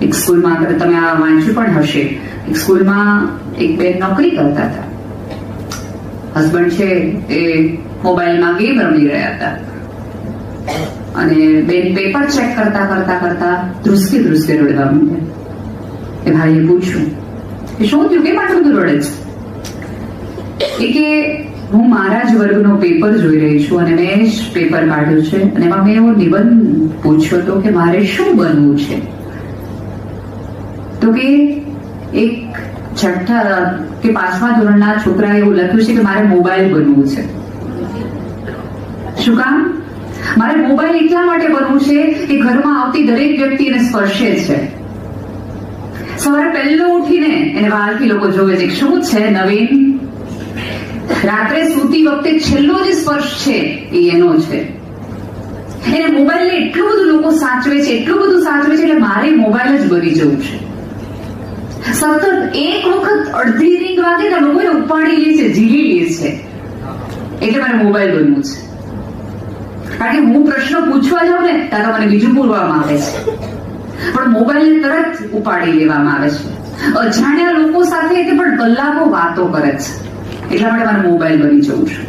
એક સ્કૂલમાં તમે આ વાંચ્યું પણ હશે, એક સ્કૂલમાં એક બેન નોકરી કરતા હતા. હસબન્ડ છે એ મોબાઈલમાં ગેમ રમી રહ્યા હતા અને બેન પેપર ચેક કરતા કરતા કરતા ધ્રુસકે ધ્રુસકે રડવા માંડ્યા. એ ભાઈએ પૂછ્યું કે શું થયું, કેમ આટલું બધું રડે છે? એ કે હું મારા જ વર્ગનો પેપર જોઈ રહી છું અને મેં જ પેપર કાઢ્યું છે અને એમાં મેં એવો નિબંધ પૂછ્યો હતો કે મારે શું બનવું છે. તો કે એક 6ઠા કે 5મા ધોરણના છોકરાએ એવું લખ્યું છે કે મારે મોબાઈલ બનવું છે. શું કામ? મારે મોબાઈલ એટલા માટે બનવું છે કે ઘરમાં આવતી દરેક વ્યક્તિને સ્પર્શે છે. સવારે પહેલો ઉઠીને એને બહારથી લોકો જોવે છે શું છે નવીન. રાત્રે સૂતી વખતે છેલ્લો જે સ્પર્શ છે એ એનો છે. એને મોબાઈલને એટલું બધું લોકો સાચવે છે, એટલું બધું સાચવે છે એટલે મારે મોબાઈલ જ બની જવું છે. સતત એક વખત અડધી રિંગ વાગે તો લોકોને ઉપાડી લે છે, ઝીલી લે છે, એટલે મારે મોબાઈલ બનવું છે. કારણ કે હું પ્રશ્ન પૂછવા જાઉં ને ત્યારે મને બીજું પૂરવામાં આવે છે, પણ મોબાઈલને તરત ઉપાડી લેવામાં આવે છે. અજાણ્યા લોકો સાથે પણ કલાકો વાતો કરે છે, એટલા માટે મારે મોબાઈલ બની જવું છે.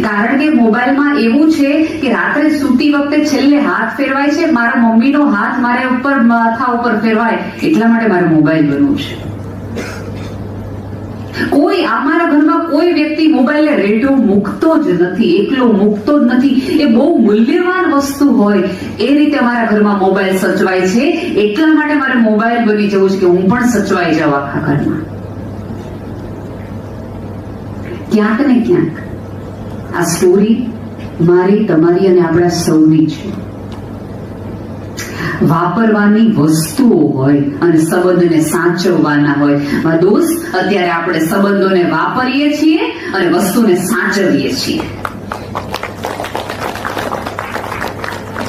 કારણ કે મોબાઈલમાં એવું છે કે રાત્રે સૂતી વખતે છેલ્લે હાથ ફેરવાય છે, મારા મમ્મીનો હાથ મારા ઉપર માથા ઉપર ફેરવાય, એટલા માટે મારે મોબાઈલ બનવું છે. કોઈ અમારા ઘરમાં કોઈ વ્યક્તિ મોબાઈલને રેડિયો મૂકતો જ નથી, એકલો મૂકતો જ નથી. એ બહુ મૂલ્યવાન વસ્તુ હોય એ રીતે અમારા ઘરમાં મોબાઈલ સચવાય છે. એટલા માટે મારે મોબાઈલ બની જવું છે કે હું પણ સચવાઈ જાઉં આખા ઘરમાં. ક્યાંક ને ક્યાંક આ સ્ટોરી મારી, તમારી અને આપણા સૌની છે. વાપરવાની વસ્તુઓ હોય અને સંબંધોને સાચવવાના હોય. દોસ્ત, અત્યારે આપણે સંબંધોને વાપરીએ છીએ અને વસ્તુને સાચવીએ છીએ.